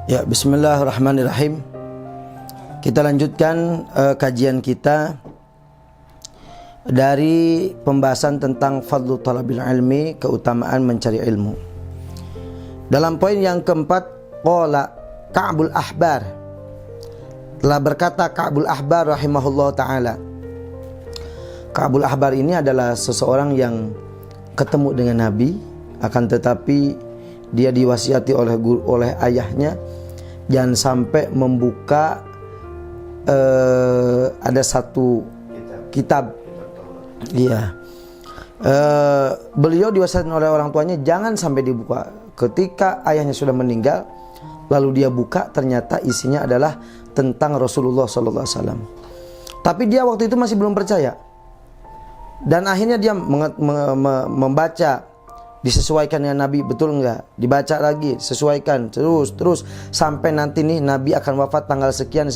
Ya, bismillahirrahmanirrahim. Kita lanjutkan kajian kita dari pembahasan tentang fadlu talabil ilmi, keutamaan mencari ilmu. Dalam poin yang keempat, qala Ka'bul Ahbar, telah berkata Ka'bul Ahbar rahimahullah ta'ala. Ka'bul Ahbar ini adalah seseorang yang ketemu dengan Nabi, akan tetapi dia diwasiati oleh ayahnya jangan sampai membuka ada satu kitab. Iya. Beliau diwasiatkan oleh orang tuanya jangan sampai dibuka. Ketika ayahnya sudah meninggal, lalu dia buka, ternyata isinya adalah tentang Rasulullah SAW. Tapi dia waktu itu masih belum percaya. Dan akhirnya dia membaca, disesuaikan dengan Nabi, betul enggak? Dibaca lagi, sesuaikan, terus sampai nanti nih Nabi akan wafat tanggal sekian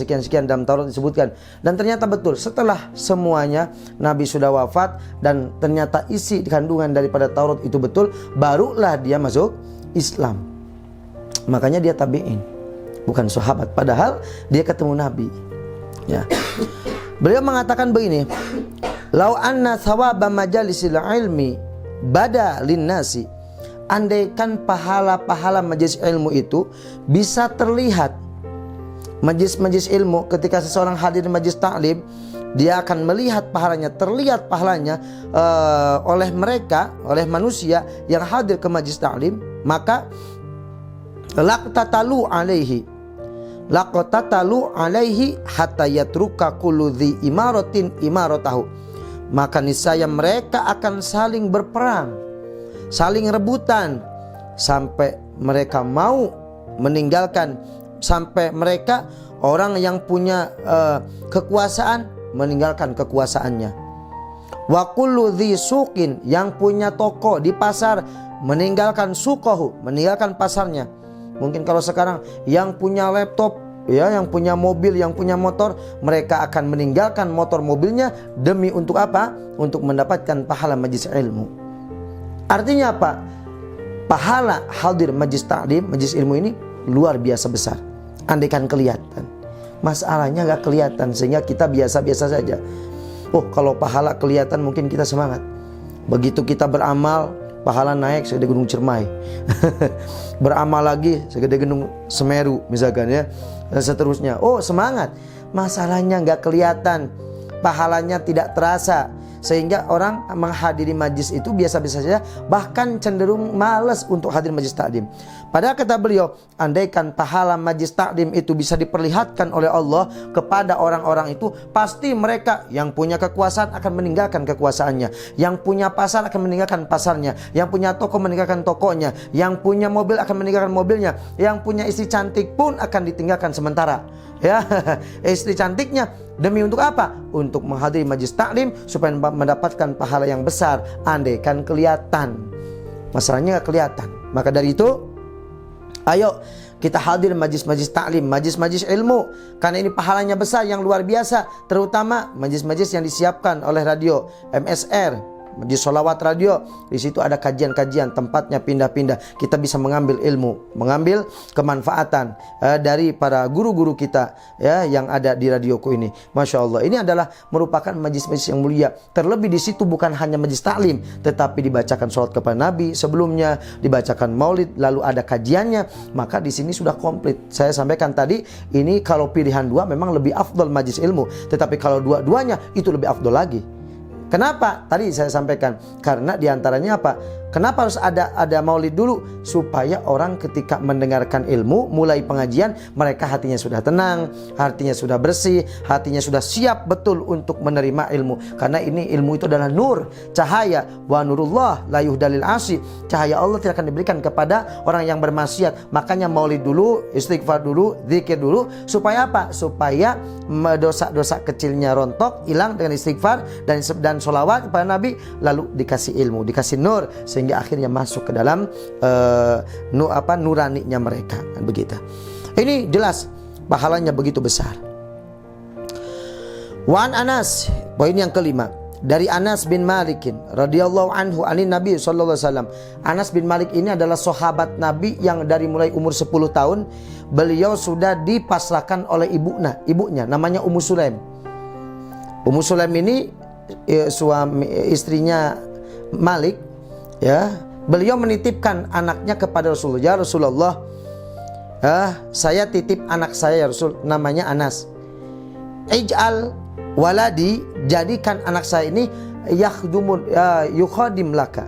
dalam Taurat disebutkan. Dan ternyata betul, setelah semuanya Nabi sudah wafat dan ternyata isi kandungan daripada Taurat itu betul, barulah dia masuk Islam. Makanya dia tabi'in, bukan sahabat, padahal dia ketemu Nabi. Ya. Beliau mengatakan begini, "Lau anna thawaba majalisil ilmi bada linnasi." Andaikan pahala-pahala majelis ilmu itu bisa terlihat. Majelis ilmu, ketika seseorang hadir di majelis taklim, dia akan melihat pahalanya, terlihat pahalanya oleh mereka, oleh manusia yang hadir ke majelis taklim, maka laqtatalu alaihi hatta yatruka kullu dhi imaratin imaratahu. Maka niscaya mereka akan saling berperang, saling rebutan, sampai mereka mau meninggalkan, sampai mereka orang yang punya kekuasaan meninggalkan kekuasaannya. Wa kullu dhi suqin, yang punya toko di pasar meninggalkan suqahu, meninggalkan pasarnya. Mungkin kalau sekarang yang punya laptop, ya, yang punya mobil, yang punya motor, mereka akan meninggalkan motor mobilnya demi untuk apa? Untuk mendapatkan pahala majlis ilmu. Artinya apa? Pahala hadir majlis taklim, majlis ilmu ini luar biasa besar. Andaikan kelihatan. Masalahnya nggak kelihatan sehingga kita biasa-biasa saja. Oh, kalau pahala kelihatan mungkin kita semangat. Begitu kita beramal, pahala naik segede gunung Ciremai. Beramal lagi segede gunung Semeru misalkan, ya, dan seterusnya. Oh, semangat. Masalahnya nggak kelihatan, pahalanya tidak terasa, sehingga orang menghadiri majlis itu biasa-biasa saja, bahkan cenderung malas untuk hadir majlis taklim. Padahal kata beliau, andaikan pahala majlis taklim itu bisa diperlihatkan oleh Allah kepada orang-orang itu, pasti mereka yang punya kekuasaan akan meninggalkan kekuasaannya, yang punya pasar akan meninggalkan pasarnya, yang punya toko meninggalkan tokonya, yang punya mobil akan meninggalkan mobilnya, yang punya istri cantik pun akan ditinggalkan sementara. Ya, istri cantiknya demi untuk apa? Untuk menghadiri majlis taklim supaya mendapatkan pahala yang besar. Andaikan kelihatan, masalahnya nggak kelihatan. Maka dari itu, ayo kita hadir majlis-majlis taklim, majlis-majlis ilmu, karena ini pahalanya besar yang luar biasa. Terutama majlis-majlis yang disiapkan oleh radio MSR, di Sholawat Radio. Di situ ada kajian-kajian, tempatnya pindah-pindah. Kita bisa mengambil ilmu, mengambil kemanfaatan dari para guru-guru kita, ya, yang ada di radioku ini. Masya Allah, ini adalah merupakan majlis-majlis yang mulia. Terlebih di situ bukan hanya majlis taklim, tetapi dibacakan sholawat kepada Nabi sebelumnya, dibacakan maulid, lalu ada kajiannya. Maka di sini sudah komplit. Saya sampaikan tadi, ini kalau pilihan dua memang lebih afdol majlis ilmu, tetapi kalau dua-duanya itu lebih afdol lagi. Kenapa? Tadi saya sampaikan, karena diantaranya apa? Kenapa harus ada maulid dulu? Supaya orang ketika mendengarkan ilmu, mulai pengajian, mereka hatinya sudah tenang, hatinya sudah bersih, hatinya sudah siap betul untuk menerima ilmu. Karena ini ilmu itu adalah nur, cahaya. Wa nurullah la yuhdalil asi. Cahaya Allah tidak akan diberikan kepada orang yang bermaksiat. Makanya maulid dulu, istighfar dulu, zikir dulu. Supaya apa? Supaya dosa-dosa kecilnya rontok, hilang dengan istighfar dan sholawat kepada Nabi, lalu dikasih ilmu, dikasih nur, sehingga akhirnya masuk ke dalam nuraninya mereka. Dan begitu. Ini jelas pahalanya begitu besar. Wan Anas, poin yang kelima, dari Anas bin Malik radhiyallahu anhu anin Nabi sallallahu alaihi wasallam. Anas bin Malik ini adalah sahabat Nabi yang dari mulai umur 10 tahun beliau sudah dipasrahkan oleh ibunya namanya Ummu Sulaim. Ummu Sulaim ini suami istrinya Malik, ya. Beliau menitipkan anaknya kepada Rasulullah. Ya Rasulullah, saya titip anak saya ya Rasul, namanya Anas. Ij'al waladi, jadikan anak saya ini yukhadim laka,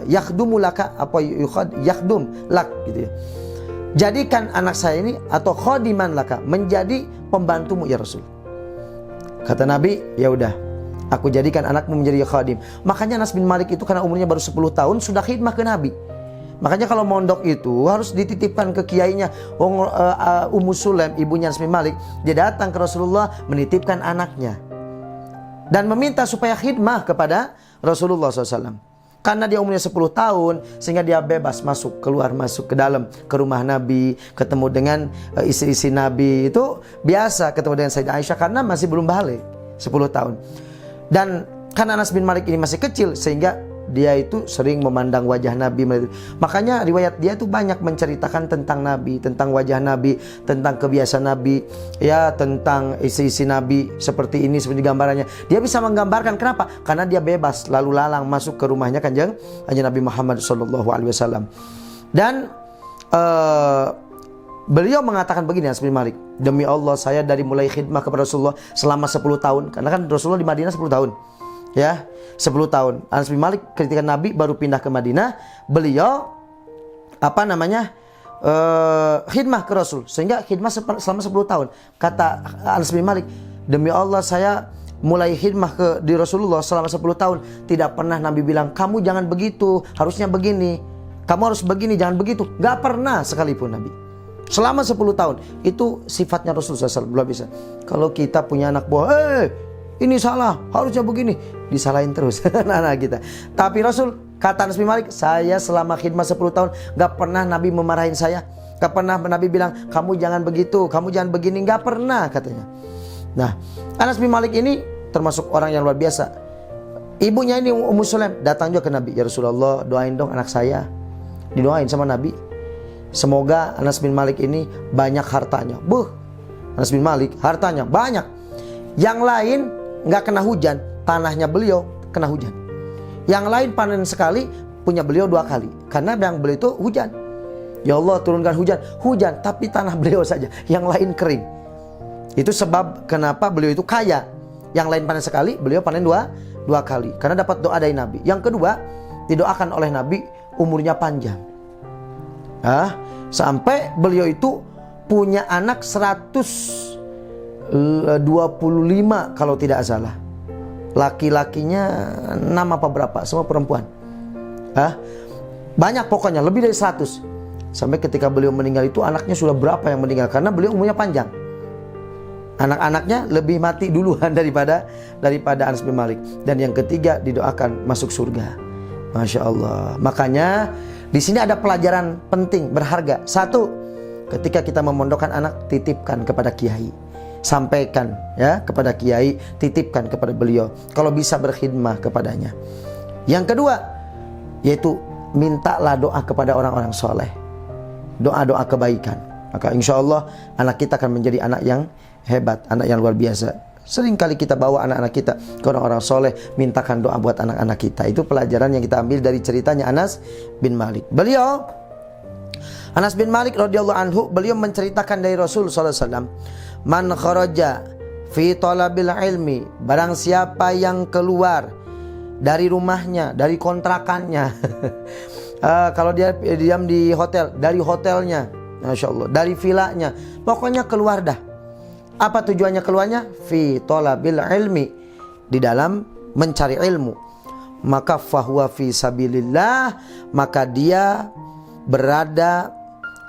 yakhdumu laka, apa yakhdum lak gitu ya. Jadikan anak saya ini atau khadiman laka, menjadi pembantumu ya Rasul. Kata Nabi, ya udah, aku jadikan anakmu menjadi khadim. Makanya Anas bin Malik itu karena umurnya baru 10 tahun sudah khidmah ke Nabi. Makanya kalau mondok itu harus dititipkan ke kiainya. Ummu Sulaim, ibunya Anas bin Malik, dia datang ke Rasulullah menitipkan anaknya dan meminta supaya khidmah kepada Rasulullah SAW. Karena dia umurnya 10 tahun, sehingga dia bebas masuk, keluar, masuk ke dalam, ke rumah Nabi, ketemu dengan istri-istri Nabi. Itu biasa ketemu dengan Sayyidah Aisyah karena masih belum balik, 10 tahun. Dan karena Anas bin Malik ini masih kecil, sehingga dia itu sering memandang wajah Nabi. Makanya riwayat dia itu banyak menceritakan tentang Nabi, tentang wajah Nabi, tentang kebiasaan Nabi, ya, tentang isi-isi Nabi seperti ini, seperti gambarannya. Dia bisa menggambarkan. Kenapa? Karena dia bebas lalu lalang masuk ke rumahnya kanjeng Nabi Muhammad SAW. Dan beliau mengatakan begini, Anas bin Malik, demi Allah saya dari mulai khidmah kepada Rasulullah selama 10 tahun. Karena kan Rasulullah di Madinah 10 tahun. Ya, 10 tahun. Anas bin Malik ketika Nabi baru pindah ke Madinah, beliau khidmah ke Rasul, sehingga khidmah selama 10 tahun. Kata Anas bin Malik, demi Allah saya mulai khidmah di Rasulullah selama 10 tahun, tidak pernah Nabi bilang, kamu jangan begitu, harusnya begini, kamu harus begini, jangan begitu. Gak pernah sekalipun Nabi. Selama 10 tahun. Itu sifatnya Rasulullah SAW. Belum bisa. Kalau kita punya anak buah, ini salah, harusnya begini, disalahin terus anak-anak kita. Tapi Rasul, kata Anas bin Malik, saya selama khidmah 10 tahun gak pernah Nabi memarahin saya, gak pernah Nabi bilang kamu jangan begitu, kamu jangan begini, gak pernah katanya. Nah, Anas bin Malik ini termasuk orang yang luar biasa. Ibunya ini Ummu Sulaim datang juga ke Nabi, ya Rasulullah, doain dong anak saya. Didoain sama Nabi, semoga Anas bin Malik ini banyak hartanya. Anas bin Malik hartanya banyak. Yang lain nggak kena hujan, tanahnya beliau kena hujan. Yang lain panen sekali, punya beliau 2 kali. Karena yang beliau itu hujan. Ya Allah, turunkan hujan, tapi tanah beliau saja, yang lain kering. Itu sebab kenapa beliau itu kaya. Yang lain panen sekali, beliau panen dua kali. Karena dapat doa dari Nabi. Yang kedua, didoakan oleh Nabi umurnya panjang. Sampai beliau itu punya anak 125 kalau tidak salah. Laki-lakinya 6 apa berapa, semua perempuan. Banyak pokoknya, lebih dari 100. Sampai ketika beliau meninggal itu anaknya sudah berapa yang meninggal, karena beliau umurnya panjang. Anak-anaknya lebih mati duluan daripada Anas bin Malik. Dan yang ketiga, didoakan masuk surga. Masya Allah. Makanya di sini ada pelajaran penting, berharga. 1, ketika kita memondokkan anak, titipkan kepada kiai. Sampaikan ya kepada kiai, titipkan kepada beliau. Kalau bisa berkhidmah kepadanya. Yang kedua, yaitu mintalah doa kepada orang-orang soleh. Doa-doa kebaikan. Maka insya Allah anak kita akan menjadi anak yang hebat, anak yang luar biasa. Seringkali kita bawa anak-anak kita ke orang-orang soleh, mintakan doa buat anak-anak kita. Itu pelajaran yang kita ambil dari ceritanya Anas bin Malik. Anas bin Malik radhiyallahu anhu, beliau menceritakan dari Rasul sallallahu alaihi wasallam, man kharaja fi talabil ilmi, barang siapa yang keluar dari rumahnya, dari kontrakannya. Kalau dia diam di hotel, dari hotelnya, Masya Allah, dari vilanya, pokoknya keluar dah. Apa tujuannya keluarnya? Fi talabil ilmi, di dalam mencari ilmu. Maka fahuwa fi sabilillah, maka dia berada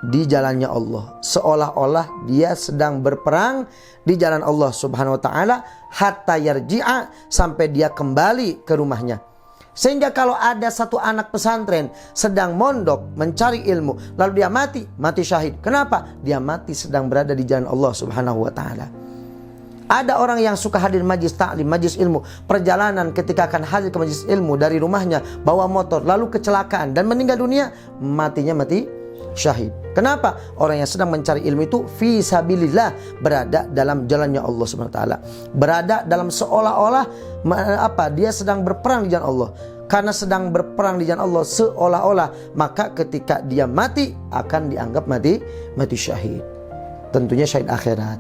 di jalannya Allah, seolah-olah dia sedang berperang di jalan Allah Subhanahu wa taala, hatta yarji'a, sampai dia kembali ke rumahnya. Sehingga kalau ada satu anak pesantren sedang mondok mencari ilmu, lalu dia mati syahid. Kenapa? Dia mati sedang berada di jalan Allah Subhanahu wa taala. Ada orang yang suka hadir majlis taklim, majlis ilmu, perjalanan ketika akan hadir ke majlis ilmu dari rumahnya bawa motor lalu kecelakaan dan meninggal dunia, matinya mati syahid. Kenapa? Orang yang sedang mencari ilmu itu fi sabilillah, berada dalam jalannya Allah Subhanahu wa taala. Berada dalam seolah-olah dia sedang berperang di jalan Allah. Karena sedang berperang di jalan Allah seolah-olah, maka ketika dia mati akan dianggap mati syahid. Tentunya syahid akhirat,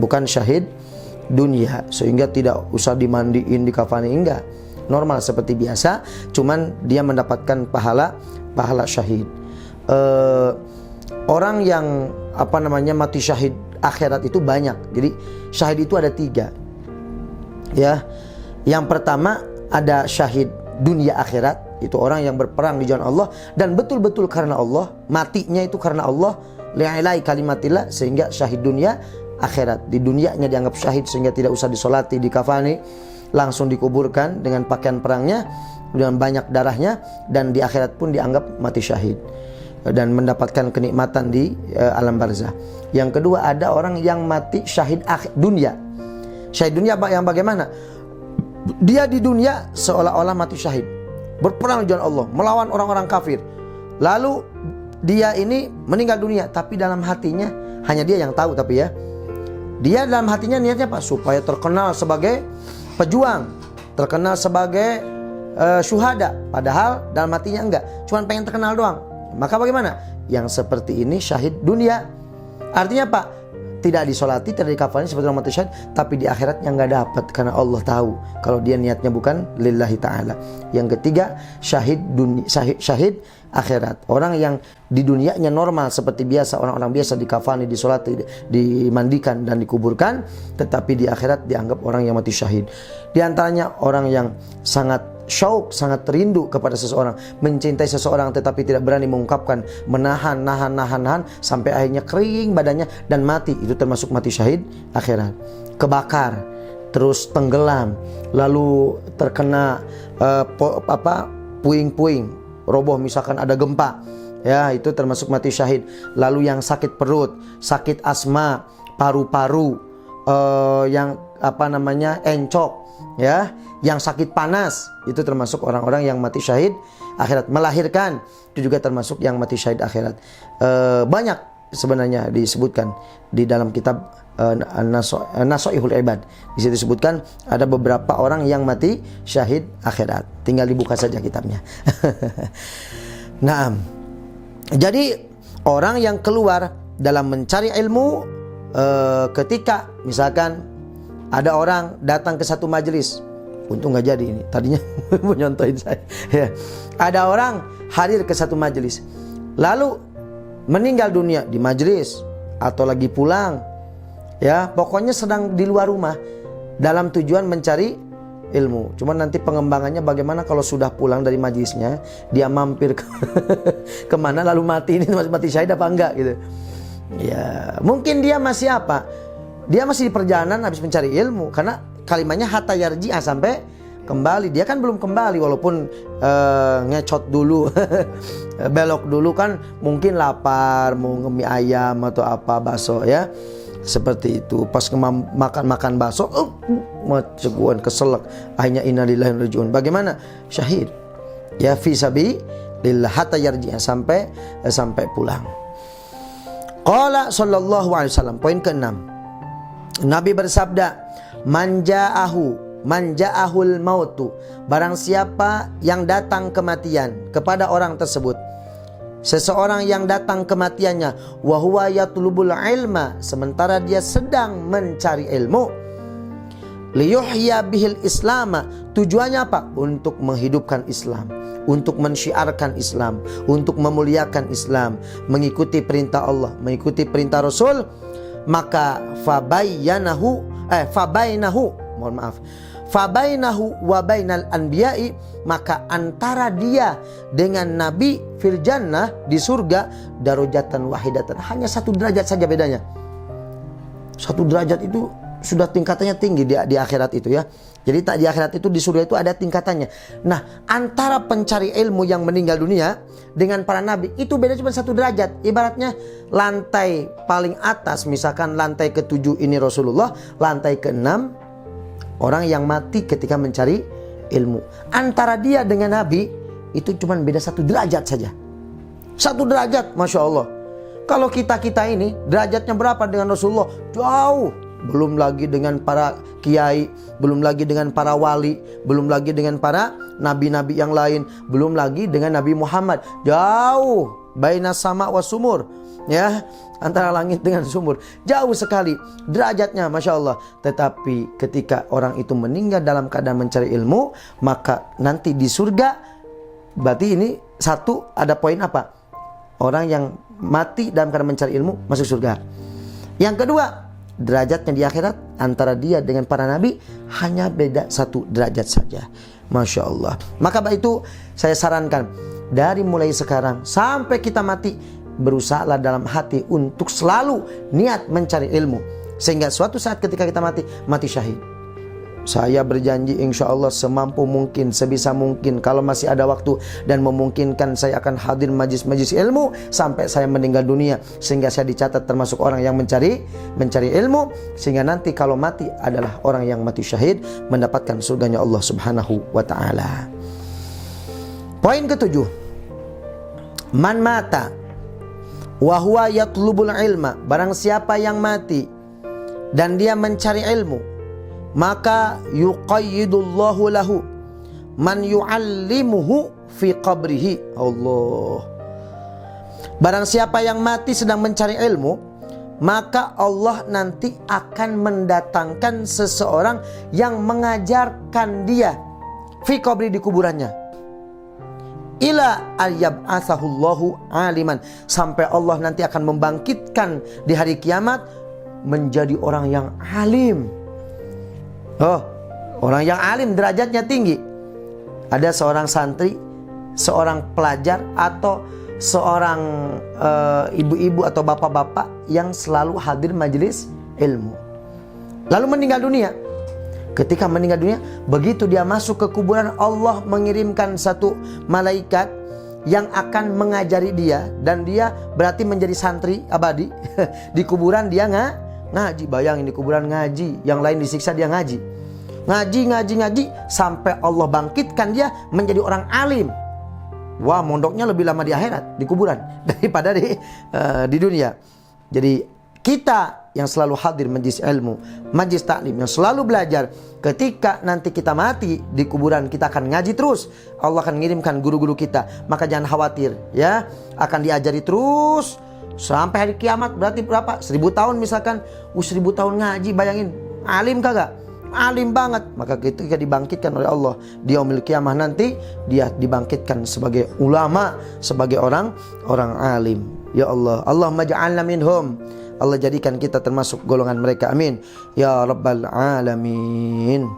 bukan syahid dunia, sehingga tidak usah dimandiin, dikafani, enggak. Normal seperti biasa, cuman dia mendapatkan pahala syahid. Orang yang mati syahid akhirat itu banyak. Jadi syahid itu ada 3. Ya. Yang pertama ada syahid dunia akhirat, itu orang yang berperang di jalan Allah dan betul-betul karena Allah, matinya itu karena Allah, li'ilai kalimatillah, sehingga syahid dunia akhirat. Di dunianya dianggap syahid sehingga tidak usah disolati, dikafani, langsung dikuburkan dengan pakaian perangnya dengan banyak darahnya, dan di akhirat pun dianggap mati syahid dan mendapatkan kenikmatan di alam barzah. Yang kedua ada orang yang mati syahid dunia. Syahid dunia yang bagaimana? Dia di dunia seolah-olah mati syahid, berperang di jalan Allah, melawan orang-orang kafir. Lalu dia ini meninggal dunia, tapi dalam hatinya hanya dia yang tahu, tapi ya, dia dalam hatinya niatnya apa? Supaya terkenal sebagai pejuang, terkenal sebagai syuhada. Padahal dalam hatinya enggak, cuma pengen terkenal doang. Maka bagaimana? Yang seperti ini syahid dunia. Artinya apa? Tidak disolati, tidak dikafani seperti orang mati syahid, tapi di akhiratnya nggak dapat karena Allah tahu kalau dia niatnya bukan lillahi ta'ala. Yang ketiga syahid syahid akhirat, orang yang di dunianya normal seperti biasa, orang-orang biasa, dikafani, disolati, dimandikan dan dikuburkan, tetapi di akhirat dianggap orang yang mati syahid. Di antaranya orang yang sangat syauq, sangat rindu kepada seseorang, mencintai seseorang tetapi tidak berani mengungkapkan, menahan sampai akhirnya kering badannya dan mati. Itu termasuk mati syahid akhirat. Kebakar, terus tenggelam, lalu terkena puing-puing, roboh, misalkan ada gempa, ya, itu termasuk mati syahid. Lalu yang sakit perut, sakit asma, paru-paru, yang encok, ya, yang sakit panas, itu termasuk orang-orang yang mati syahid akhirat. Melahirkan, itu juga termasuk yang mati syahid akhirat. Banyak sebenarnya disebutkan di dalam kitab Nasoihul Ibad. Di situ disebutkan ada beberapa orang yang mati syahid akhirat. Tinggal dibuka saja kitabnya. Nah, jadi orang yang keluar dalam mencari ilmu, ketika misalkan ada orang datang ke satu majelis, untung nggak jadi ini, tadinya mau nyontohin saya. Ya. Ada orang hadir ke satu majelis, lalu meninggal dunia di majelis atau lagi pulang, ya, pokoknya sedang di luar rumah dalam tujuan mencari ilmu. Cuman nanti pengembangannya bagaimana kalau sudah pulang dari majelisnya, dia mampir kemana lalu mati, ini mati syahid apa enggak gitu. Ya, mungkin dia masih dia masih di perjalanan habis mencari ilmu, karena kalimatnya hatta yarji'a, sampai kembali. Dia kan belum kembali, walaupun ngecot dulu, belok dulu kan, mungkin lapar, mau ngemie ayam atau apa, bakso, ya. Seperti itu. Pas makan bakso, ceguan, keselak. Akhirnya innalillahi wa inna ilaihi raji'un. Bagaimana? Syahid. Ya, fi sabilillah hatta yarji'a, sampai pulang. Qala sallallahu alaihi wasallam. Poin ke-6. Nabi bersabda, manja'ahul mautu, barang siapa yang datang kematian kepada orang tersebut, seseorang yang datang kematiannya, wa huwa yatlubul ilma, sementara dia sedang mencari ilmu, liyuhya bihil islama, tujuannya apa? Untuk menghidupkan Islam, untuk mensyiarkan Islam, untuk memuliakan Islam, mengikuti perintah Allah, mengikuti perintah Rasul. Maka fabainahu wa bainal anbiya'i, maka antara dia dengan Nabi fil jannah, di surga, darajatan wahidatan, hanya 1 derajat saja bedanya. 1 derajat itu sudah tingkatannya tinggi di akhirat itu ya. Jadi di akhirat itu, di surga itu ada tingkatannya. Nah, antara pencari ilmu yang meninggal dunia dengan para nabi itu beda cuma 1 derajat. Ibaratnya lantai paling atas, misalkan lantai ke-7 ini Rasulullah, lantai ke-6 orang yang mati ketika mencari ilmu. Antara dia dengan nabi itu cuma beda 1 derajat saja. 1 derajat, Masya Allah. Kalau kita ini derajatnya berapa dengan Rasulullah? Jauh. Belum lagi dengan para kiai, belum lagi dengan para wali, belum lagi dengan para nabi-nabi yang lain, belum lagi dengan Nabi Muhammad. Jauh, baina sama wa sumur, ya, antara langit dengan sumur. Jauh sekali derajatnya, Masya Allah. Tetapi ketika orang itu meninggal dalam keadaan mencari ilmu, maka nanti di surga, berarti ini satu, ada poin apa? Orang yang mati dalam keadaan mencari ilmu masuk surga. Yang kedua, derajatnya di akhirat antara dia dengan para nabi hanya beda 1 derajat saja. Masya Allah. Maka itu saya sarankan, dari mulai sekarang sampai kita mati, berusahalah dalam hati untuk selalu niat mencari ilmu, sehingga suatu saat ketika kita mati syahid. Saya berjanji insya Allah semampu mungkin, sebisa mungkin, kalau masih ada waktu dan memungkinkan, saya akan hadir majlis-majlis ilmu sampai saya meninggal dunia, sehingga saya dicatat termasuk orang yang mencari ilmu, sehingga nanti kalau mati adalah orang yang mati syahid, mendapatkan surganya Allah Subhanahu wa ta'ala. Poin ke-7, man mata wa huwa yatlubul ilma, barang siapa yang mati dan dia mencari ilmu, maka yuqayyidullahu lahu man yu'allimuhu fi qabrihi. Allah. Barang siapa yang mati sedang mencari ilmu, maka Allah nanti akan mendatangkan seseorang yang mengajarkan dia fi qabri, di kuburannya. Ila ayyab'athahullahu aliman, sampai Allah nanti akan membangkitkan di hari kiamat menjadi orang yang alim. Oh, orang yang alim derajatnya tinggi. Ada seorang santri, seorang pelajar, atau seorang ibu-ibu atau bapak-bapak yang selalu hadir majelis ilmu, lalu meninggal dunia. Ketika meninggal dunia, begitu dia masuk ke kuburan, Allah mengirimkan 1 malaikat yang akan mengajari dia, dan dia berarti menjadi santri abadi. Di kuburan dia ngaji. Bayangin, di kuburan ngaji, yang lain disiksa, dia ngaji sampai Allah bangkitkan dia menjadi orang alim. Wah, mondoknya lebih lama di akhirat, di kuburan, daripada di dunia. Jadi kita yang selalu hadir majlis ilmu, majlis taklim, yang selalu belajar, ketika nanti kita mati di kuburan, kita akan ngaji terus. Allah akan mengirimkan guru-guru kita. Maka jangan khawatir, ya, akan diajari terus sampai hari kiamat. Berarti berapa? 1000 tahun misalkan. 1000 tahun ngaji, bayangin, alim kagak? Alim banget. Maka ketika dibangkitkan oleh Allah di yaumil kiamah nanti, dia dibangkitkan sebagai ulama, sebagai orang alim. Ya Allah, Allahumma ja'alna minhum. Allah jadikan kita termasuk golongan mereka, amin ya rabbal alamin.